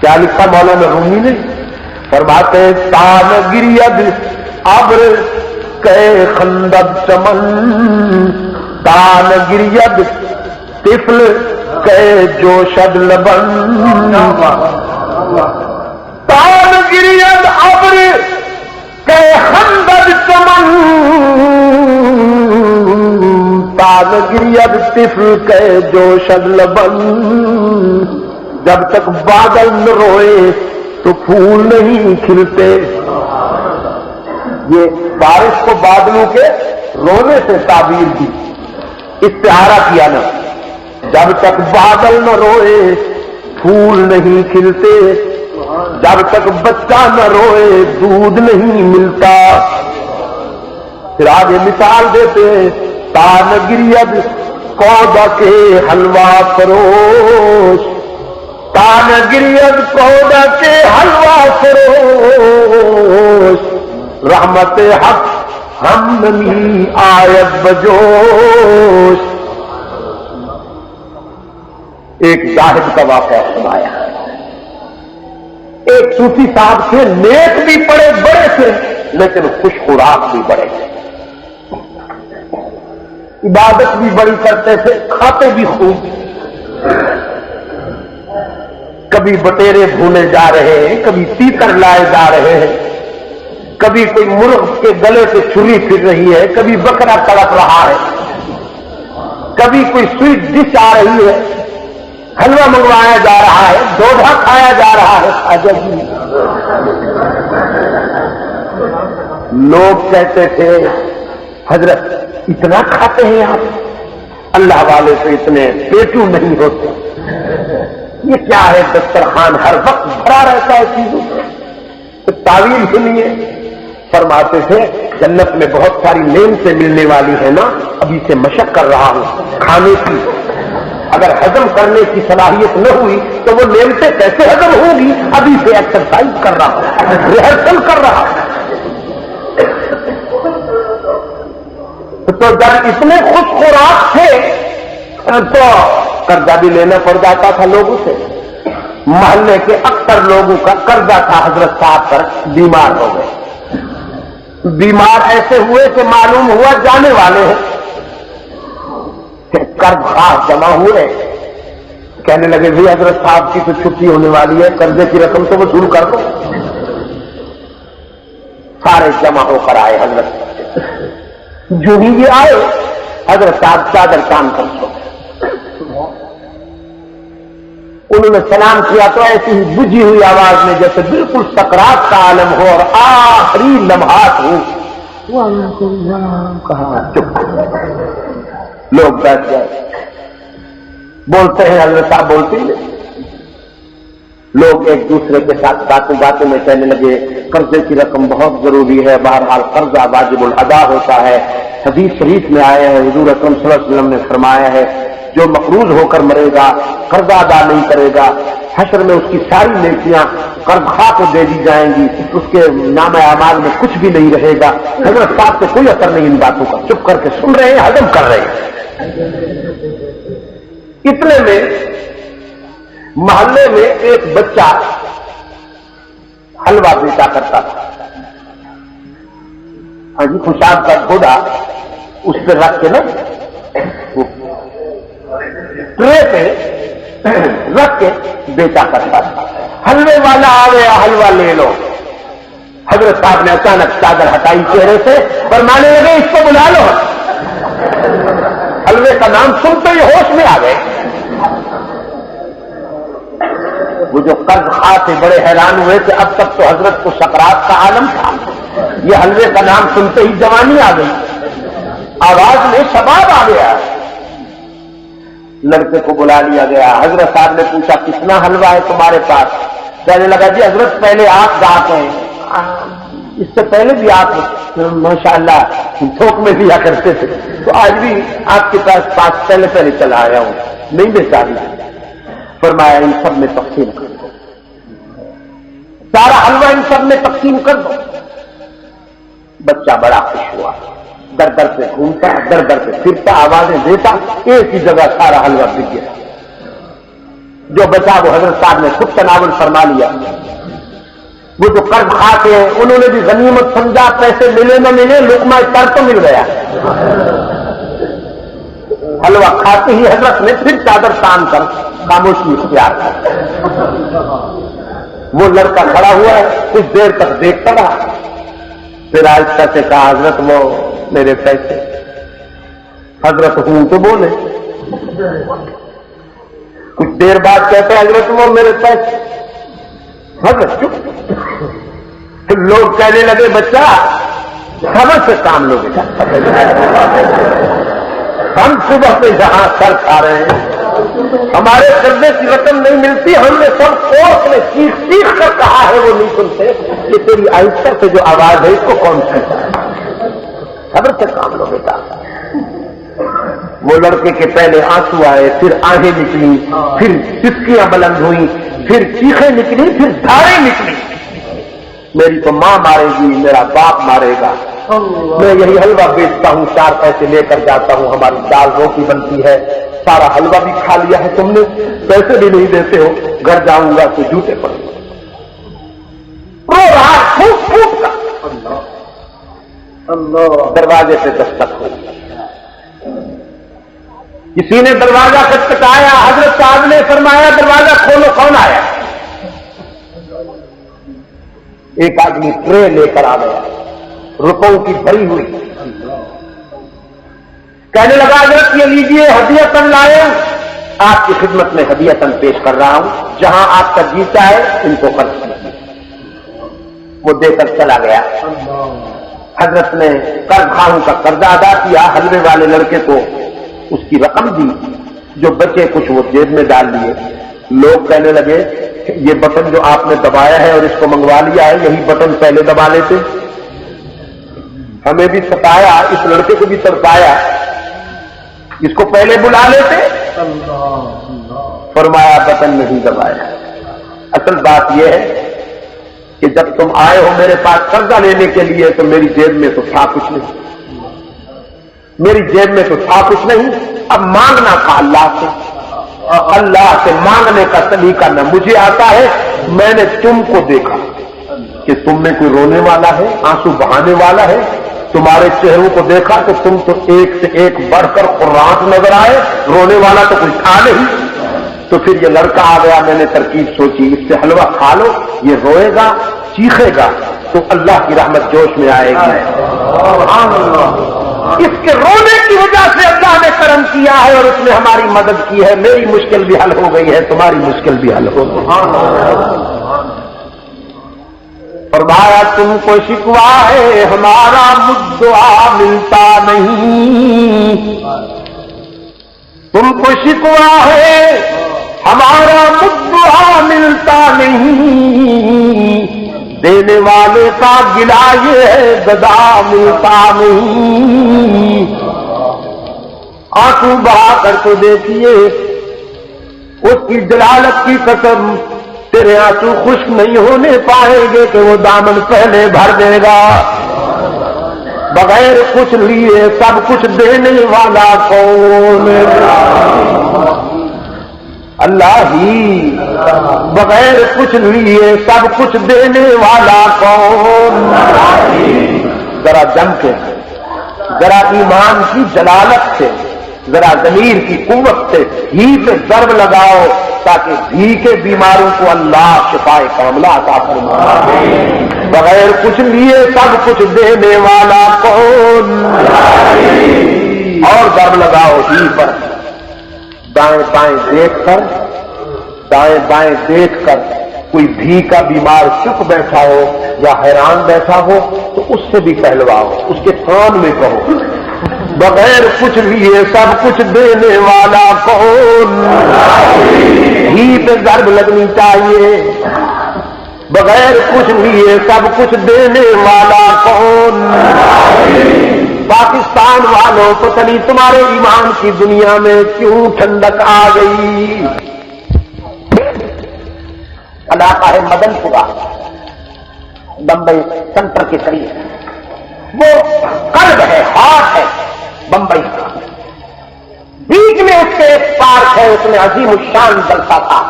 کیا لکھا مولانا رومی نے؟ فرماتے تان گرید ابر کے خندق چمن، تان گرید طفل کے جوشد لبن، تان گرید ابر کے خندق چمن، تان گرید طفل کے جوشد لبن، جب تک بادل نہ روئے تو پھول نہیں کھلتے. یہ بارش کو بادلوں کے رونے سے تعبیر دی، استعارہ کیا نا. جب تک بادل نہ روئے پھول نہیں کھلتے، جب تک بچہ نہ روئے دودھ نہیں ملتا. پھر آگے مثال دیتے ہیں تان گرید کودا کے حلوہ فروش، تان گرید کودا کے حلوہ فروش، رحمت حق ہم نمی آیت بجوش. ایک زاہد کا واقعہ سنایا. ایک صوفی صاحب تھے، نیک بھی پڑے بڑے تھے لیکن خوش خوراک بھی بڑے تھے، عبادت بھی بڑی کرتے تھے، کھاتے بھی خوب. کبھی بٹیرے بھونے جا رہے ہیں، کبھی تیتر لائے جا رہے ہیں، کبھی کوئی مرغ کے گلے سے چھری پھر رہی ہے، کبھی بکرا تڑپ رہا ہے، کبھی کوئی سویٹ ڈش آ رہی ہے، حلوہ منگوایا جا رہا ہے، ڈوڈھا کھایا جا رہا ہے. عجب. لوگ کہتے تھے حضرت اتنا کھاتے ہیں آپ، اللہ والے تو اتنے پیٹو نہیں ہوتے. یہ کیا ہے دسترخوان ہر وقت بھرا رہتا ہے چیزوں سے. تعویل سنیے. فرماتے تھے جنت میں بہت ساری نعمتیں ملنے والی ہیں نا، ابھی سے مشق کر رہا ہوں کھانے کی. اگر ہضم کرنے کی صلاحیت نہ ہوئی تو وہ نعمتیں کیسے ہضم ہوں گی؟ ابھی سے ایکسرسائز کر رہا ہوں، ریہرسل کر رہا ہوں. تو جب اتنے خوش خوراک تھے تو قرضہ بھی لینا پڑ جاتا تھا لوگوں سے. محلے کے اکثر لوگوں کا قرضہ تھا حضرت صاحب پر. بیمار ہو گئے، بیمار ایسے ہوئے کہ معلوم ہوا جانے والے ہیں. قرض خواہ جمع ہوئے، کہنے لگے بھی حضرت صاحب کی تو چھٹی ہونے والی ہے، قرضے کی رقم تو وصول کر دو. سارے جمع ہو کر آئے حضرت. جو ہی یہ آئے حضرت صاحب چادر تان کر سو. انہوں نے سلام کیا تو ایسی ہی بجھی ہوئی آواز میں جیسے بالکل سکرات کا عالم ہو اور آخری لمحات ہو، کہا چپ. لوگ بیٹھ گئے. بولتے ہیں حضرت صاحب بولتے ہیں. لوگ ایک دوسرے کے ساتھ باتوں باتوں میں کہنے لگے قرضے کی رقم بہت ضروری ہے، بہرحال قرضہ واجب الادا ہوتا ہے. حدیث شریف میں آیا ہے، حضور اکرم صلی اللہ علیہ وسلم نے فرمایا ہے جو مقروض ہو کر مرے گا، قرضہ ادا نہیں کرے گا، حشر میں اس کی ساری نیکیاں قرض خواہ کو دے دی جائیں گی، اس کے نام اعمال میں کچھ بھی نہیں رہے گا. حضرت صاحب سے کوئی اثر نہیں ان باتوں کا، چپ کر کے سن رہے ہیں، ہضم کر رہے ہیں. اتنے میں محلے میں ایک بچہ حلوہ بیچا کرتا تھا. ہاں جی، خوشاب کا گھوڑا اس پہ رکھ کے نا ٹرے پہ رکھ کے بیچا کرتا تھا. حلوے والا آ گیا، حلوہ لے لو. حضرت صاحب نے اچانک چادر ہٹائی چہرے سے، فرمانے لگے اس کو بلا لو. حلوے کا نام سنتے ہی ہوش میں آ گئے. وہ جو قرض خواہ تھے بڑے حیران ہوئے کہ اب تک تو حضرت کو سکرات کا عالم تھا، یہ حلوے کا نام سنتے ہی جوانی آ گئی، آواز میں شباب آ گیا. لڑکے کو بلا لیا گیا. حضرت صاحب نے پوچھا کتنا حلوہ ہے تمہارے پاس؟ کہنے لگا جی حضرت پہلے آپ گاہک ہیں، اس سے پہلے بھی آپ ماشاءاللہ تھوک میں لیا کرتے تھے، تو آج بھی آپ کے پاس پہلے چلا آیا ہوں، نہیں بیچا بھی. فرمایا ان سب میں تقسیم کر دو، سارا حلوہ ان سب میں تقسیم کر دو. بچہ بڑا خوش ہوا، در در سے گھومتا، در در سے پھرتا، آوازیں دیتا، ایک ہی جگہ سارا حلوہ بک گیا. جو بچا وہ حضرت صاحب نے خود تناول فرما لیا. وہ جو قرض کھا کے انہوں نے بھی غنیمت سمجھا, پیسے ملے نہ ملے لقمہ تر تو مل گیا. حلوہ کھاتے ہی حضرت نے پھر چادر تان کر خاموشی اختیار کر. وہ لڑکا کھڑا ہوا ہے, کچھ دیر تک دیکھتا رہا, پھر آہستہ سے کہا حضرت وہ میرے پیسے. حضرت ہوں تو بولے. کچھ دیر بعد کہتے ہیں حضرت وہ میرے پیسے. حضرت چپ. پھر لوگ کہنے لگے بچہ صبر سے کام لو بیٹا, ہم صبح سے جہاں سر کھا رہے ہیں, ہمارے قرضے کی رقم نہیں ملتی, ہم نے سب کوٹ میں چیخ چیخ کر کہا ہے وہ نہیں سنتے کہ تیری آہستہ سے جو آواز ہے اس کو کون سنتا ہے. صبر سے کام لو بیٹا. وہ لڑکے کے پہلے آنسو آئے, پھر آہیں نکلی, پھر سسکیاں بلند ہوئیں, پھر چیخیں نکلی, پھر دھاریں نکلی. میری تو ماں مارے گی, میرا باپ مارے گا, میں یہی حلوہ بیچتا ہوں, 4 پیسے لے کر جاتا ہوں, ہماری دال روٹی بنتی ہے, سارا حلوہ بھی کھا لیا ہے تم نے, پیسے بھی نہیں دیتے ہو, گھر جاؤں گا تو جوتے پڑیں گے. رو رہا پھوٹ پھوٹ کر. دروازے سے دستک ہوئی. کسی نے دروازہ کھٹکھٹایا. حضرت صاحب نے فرمایا دروازہ کھولو, کون آیا؟ ایک آدمی ٹرے لے کر آ گیا, روپوں کی بھری ہوئی. کہنے لگا حضرت یہ لیجیے ہدیتاً لائے, آپ کی خدمت میں ہدیتاً پیش کر رہا ہوں, جہاں آپ کا جی چاہے ان کو خرچ کیجیے. وہ دے کر چلا گیا. حضرت نے قرض خواہوں کا قرضہ ادا کیا, حلوے والے لڑکے کو اس کی رقم دی, جو بچے کچھ وہ جیب میں ڈال دیے. لوگ کہنے لگے یہ بٹن جو آپ نے دبایا ہے اور اس کو منگوا لیا ہے, یہی بٹن پہلے دبا لیتے, ہمیں بھی ستایا, اس لڑکے کو بھی تڑپایا, اس کو پہلے بلا لیتے. فرمایا بٹن نہیں دبایا. اصل بات یہ ہے کہ جب تم آئے ہو میرے پاس قرضہ لینے کے لیے تو میری جیب میں تو تھا کچھ نہیں, میری جیب میں تو تھا کچھ نہیں. اب مانگنا تھا اللہ سے. اللہ سے مانگنے کا طریقہ نہ مجھے آتا ہے. میں نے تم کو دیکھا کہ تم میں کوئی رونے والا ہے, آنسو بہانے والا ہے. تمہارے چہروں کو دیکھا تو تم تو ایک سے ایک بڑھ کر قرآن نظر آئے, رونے والا تو کوئی تھا نہیں. تو پھر یہ لڑکا آ گیا, میں نے ترکیب سوچی اس سے حلوہ کھا لو, یہ روئے گا چیخے گا تو اللہ کی رحمت جوش میں آئے گی. اس کے رونے کی وجہ سے اللہ نے کرم کیا ہے اور اس نے ہماری مدد کی ہے. میری مشکل بھی حل ہو گئی ہے, تمہاری مشکل بھی حل ہو گئی. فرمایا تم کو شکوا ہے ہمارا مدعا ملتا نہیں, تم کو شکوا ہے ہمارا مدعا ملتا نہیں, دینے والے کا گلا یہ ہے گدا ملتا نہیں. آنسو بہا کر تو دیکھیے, اس کی جلالت کی قسم تیرے آنسو خشک نہیں ہونے پائیں گے کہ وہ دامن پہلے بھر دے گا. بغیر کچھ لیے سب کچھ دینے والا کون؟ اللہ ہی. بغیر کچھ لیے سب کچھ دینے والا کون؟ ذرا جم کے, ذرا ایمان کی جلالت سے, ذرا ضمیر کی قوت سے ہی پہ ضرب لگاؤ تاکہ بھی کے بیماروں کو اللہ شفائے کاملہ عطا فرمائے. بغیر کچھ لیے سب کچھ دینے والا کون؟ اور ضرب لگاؤ ہی پر. دائیں بائیں دیکھ کر, دائیں بائیں دیکھ کر کوئی بھی کا بیمار چپ بیٹھا ہو یا حیران بیٹھا ہو تو اس سے بھی کہلواؤ, اس کے کان میں کہو بغیر کچھ لیے سب کچھ دینے والا کون؟ ہی پہ ضرب لگنی چاہیے. بغیر کچھ لیے سب کچھ دینے والا کون؟ پاکستان والوں کو چلی تمہارے ایمان کی دنیا میں کیوں ٹھنڈک آ گئی؟ علاقہ ہے مدن پورہ, بمبئی سینٹر کے قریب. وہ قلب ہے, ہارٹ ہے بمبئی کا. بیچ میں اس کے ایک پارک ہے, اس میں عظیم الشان جلسہ تھا.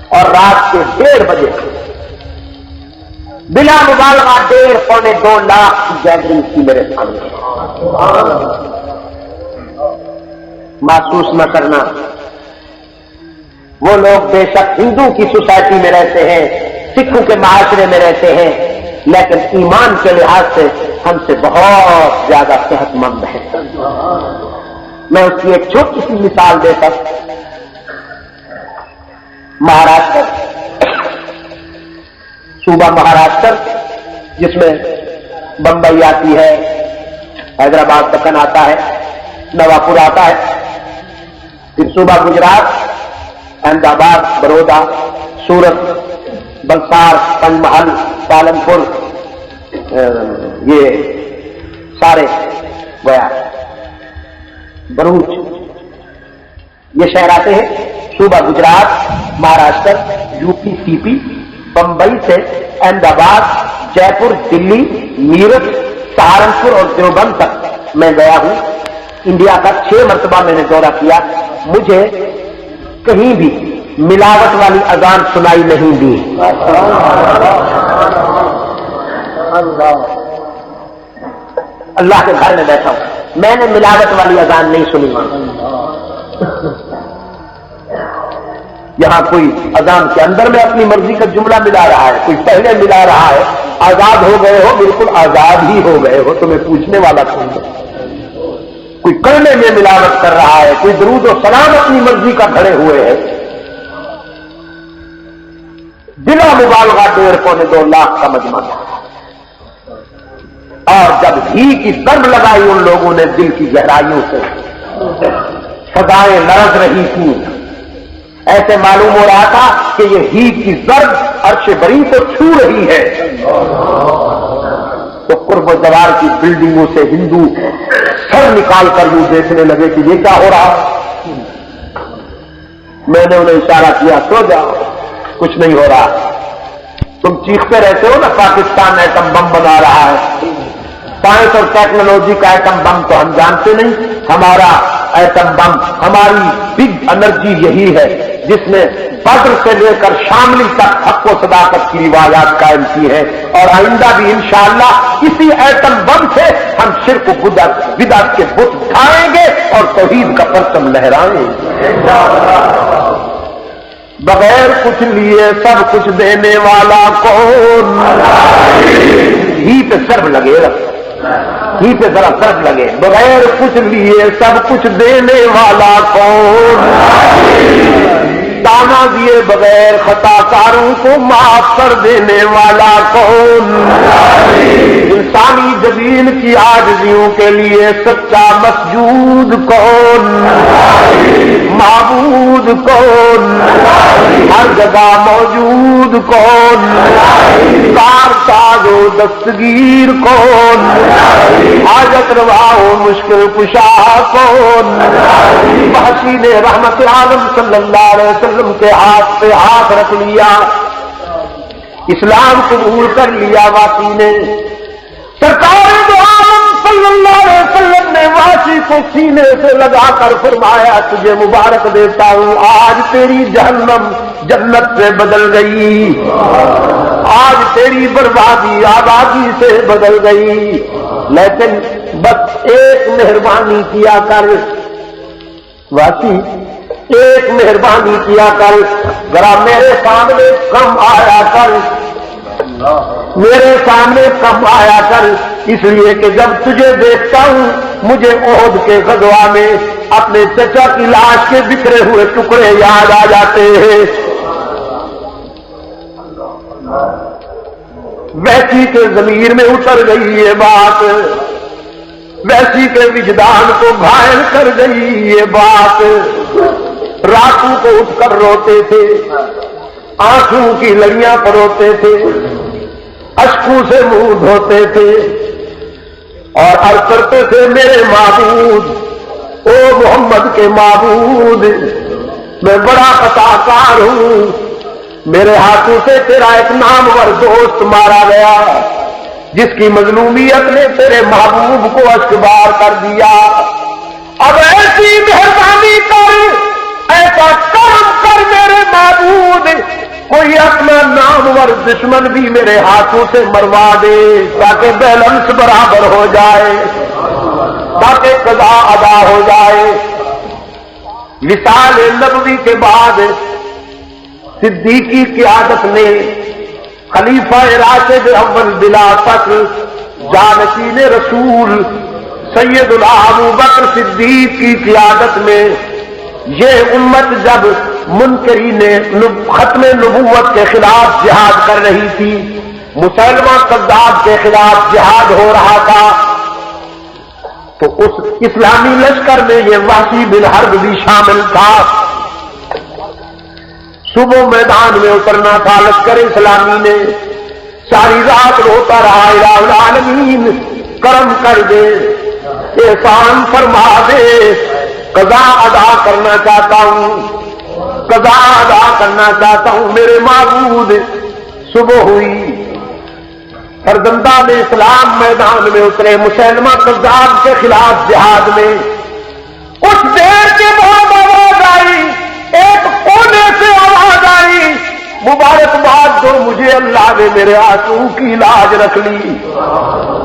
اور رات کے 1:30 بجے بلا مبالغہ 1.5-2 لاکھ کی گیدرنگ کی میرے سامنے. محسوس نہ کرنا وہ لوگ بے شک ہندو کی سوسائٹی میں رہتے ہیں، سکھوں کے معاشرے میں رہتے ہیں، لیکن ایمان کے لحاظ سے ہم سے بہت زیادہ صحت مند ہیں. میں اس کی ایک چھوٹی سی مثال دیتا ہوں. مہاراشٹر، صوبہ مہاراشٹر جس میں بمبئی آتی ہے، حیدرآباد دکن آتا ہے، نواپور آتا ہے، پھر صوبہ گجرات، احمد آباد، بڑودہ، سورت، بلسار، پنج محل، پالنپور، یہ سارے گیا، بروچ، یہ شہر آتے ہیں. صوبہ گجرات، مہاراشٹر، یو پی، سی پی، بمبئی سے احمد آباد، جے پور، دلی، میرٹھ، سہارنپور اور دیوبند تک میں گیا ہوں. انڈیا کا 6 مرتبہ میں نے دورہ کیا. مجھے کہیں بھی ملاوٹ والی اذان سنائی نہیں دی. اللہ کے گھر میں بیٹھا ہوں، میں نے ملاوٹ والی اذان نہیں سنی. یہاں کوئی اذان کے اندر میں اپنی مرضی کا جملہ ملا رہا ہے، کوئی پہلے ملا رہا ہے. آزاد ہو گئے ہو، بالکل آزاد ہی ہو گئے ہو، تمہیں پوچھنے والا کون ہے؟ کوئی کرنے میں ملاوٹ کر رہا ہے، کوئی درود و سلام اپنی مرضی کا کھڑے ہوئے ہیں. بلا مبالغہ 1.5-2 لاکھ کا مجمع تھا. اور جب ہی کی ضرب لگائی ان لوگوں نے دل کی گہرائیوں سے، فضائیں لرز رہی تھیں. ایسے معلوم ہو رہا تھا کہ یہ ہی کی ضرب عرش بری کو چھو رہی ہے. تو قرب و جوار کی بلڈنگوں سے ہندو سر نکال کر یوں دیکھنے لگے کہ یہ کیا ہو رہا. میں نے انہیں اشارہ کیا، سو جاؤ، کچھ نہیں ہو رہا. تم چیختے رہتے ہو نا پاکستان ایٹم بم بنا رہا ہے. سائنس اور ٹیکنالوجی کا ایٹم بم تو ہم جانتے نہیں. ہمارا ایٹم بم، ہماری بگ انرجی یہی ہے جس نے بدر سے لے کر شاملی تک حق و صداقت کی روایات قائم کی ہے. اور آئندہ بھی انشاءاللہ اسی ایٹم بم سے ہم شرک و بدعت کے بت اٹھائیں گے اور توحید کا پرچم لہرائیں گے. بغیر کچھ لیے سب کچھ دینے والا کون؟ ہی پہ سرب لگے گا، ہی پہ ذرا سرب لگے. بغیر کچھ لیے سب کچھ دینے والا کون؟ دانا دیے بغیر خطا کاروں کو معاف کر دینے والا کون؟ انسانی جبین کی عاجزیوں کے لیے سچا مسجود کون؟ معبود کون؟ ہر جگہ موجود کون؟ کار ساز و دستگیر کون؟ حاجت روا و مشکل کشا کون؟ حسین رحمت عالم صلی اللہ علیہ وسلم کے ہاتھ پہ ہاتھ رکھ لیا، اسلام قبول کر لیا واسی نے. سرکار دو عالم صلی اللہ علیہ وسلم نے واسی کو سینے سے لگا کر فرمایا، تجھے مبارک دیتا ہوں، آج تیری جہنم جنت سے بدل گئی، آج تیری بربادی آبادی سے بدل گئی. لیکن بس ایک مہربانی کیا کر واسی، ایک مہربانی کیا کر، ذرا میرے سامنے کم آیا کر، میرے سامنے کم آیا کر. اس لیے کہ جب تجھے دیکھتا ہوں مجھے احد کے غزوہ میں اپنے چچا کی لاش کے بکھرے ہوئے ٹکڑے یاد آ جاتے ہیں. ویسی کے ضمیر میں اتر گئی یہ بات، ویسی کے وجدان کو گھائل کر گئی یہ بات. راتوں کو اٹھ کر روتے تھے، آنکھوں کی لڑیاں پروتے تھے، اشکوں سے منہ دھوتے تھے اور عرض کرتے تھے، میرے معبود، او محمد کے معبود، میں بڑا خطاکار ہوں، میرے ہاتھوں سے تیرا ایک نامور دوست مارا گیا جس کی مظلومیت نے تیرے محبوب کو اشکبار کر دیا. اب ایسی مہربانی کر، ایسا کرم کر میرے معبود کوئی اپنا نامور دشمن بھی میرے ہاتھوں سے مروا دے تاکہ بیلنس برابر ہو جائے، تاکہ قضا ادا ہو جائے۔ وصال نبوی کے بعد صدیقی قیادت نے خلیفہ راشد اول بلا فخر جانشین رسول سیدنا ابو بکر صدیق کی قیادت میں یہ امت جب منکرین ختم نبوت کے خلاف جہاد کر رہی تھی، مسلمہ کذاب کے خلاف جہاد ہو رہا تھا، تو اس اسلامی لشکر میں یہ وحشی بن حرب بھی شامل تھا۔ صبح میدان میں اترنا تھا لشکر اسلامی نے، ساری رات روتا رہا الہ العالمین کرم کر دے، احسان فرما دے، قضا ادا کرنا چاہتا ہوں، قضا ادا کرنا چاہتا ہوں میرے معبود۔ صبح ہوئی، فرزندان اسلام میدان میں اترے مسلمہ کذاب کے خلاف جہاد میں۔ کچھ دیر کے بعد آواز آئی، ایک کونے سے آواز آئی، مبارکباد دو مجھے اللہ نے میرے آنسو کی لاج رکھ لی۔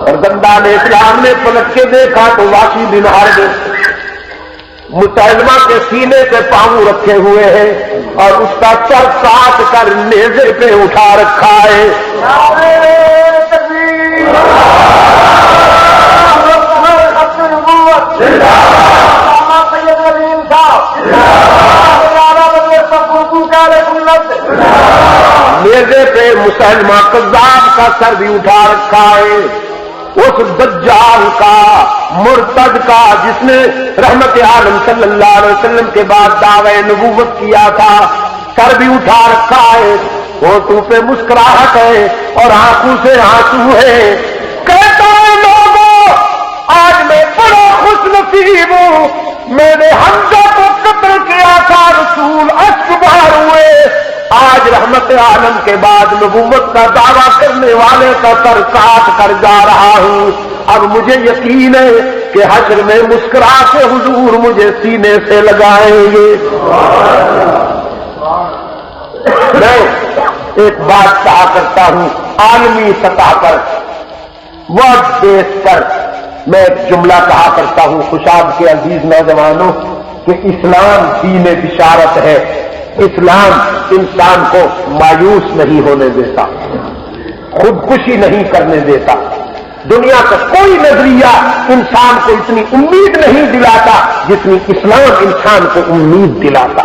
فرزندان اسلام نے پلٹ کے دیکھا تو وحشی بن حرب مسلمہ کے سینے سے پاؤں رکھے ہوئے ہیں اور اس کا سر کاٹ کر نیزے پہ اٹھا رکھا ہے۔ نیزے پہ مسلمہ کذاب کا سر بھی اٹھا رکھا ہے، اس دجال کا، مرتد کا، جس نے رحمت عالم صلی اللہ علیہ وسلم کے بعد دعوی نبوت کیا تھا، سر بھی اٹھا رکھا ہے، ہونٹوں پہ مسکراہٹ ہے اور آنکھوں سے آنسو ہے۔ کہتا ہے لوگوں آج میں بڑا خوش نصیب ہوں، میں نے حمزہ کو قتل کیا تھا، رسول اشک بہار ہوئے، آج رحمت عالم کے بعد نبوت کا دعویٰ کرنے والے کا سر کاٹ کر جا رہا ہوں۔ اب مجھے یقین ہے کہ حشر میں مسکرا کے حضور مجھے سینے سے لگائیں گے۔ میں ایک بات کہا کرتا ہوں عالمی سطح پر، وقت بیس پر میں ایک جملہ کہا کرتا ہوں خوشاب کے عزیز نوجوانوں کہ اسلام دین بشارت ہے، اسلام انسان کو مایوس نہیں ہونے دیتا، خودکشی نہیں کرنے دیتا، دنیا کا کوئی نظریہ انسان کو اتنی امید نہیں دلاتا جتنی اسلام انسان کو امید دلاتا۔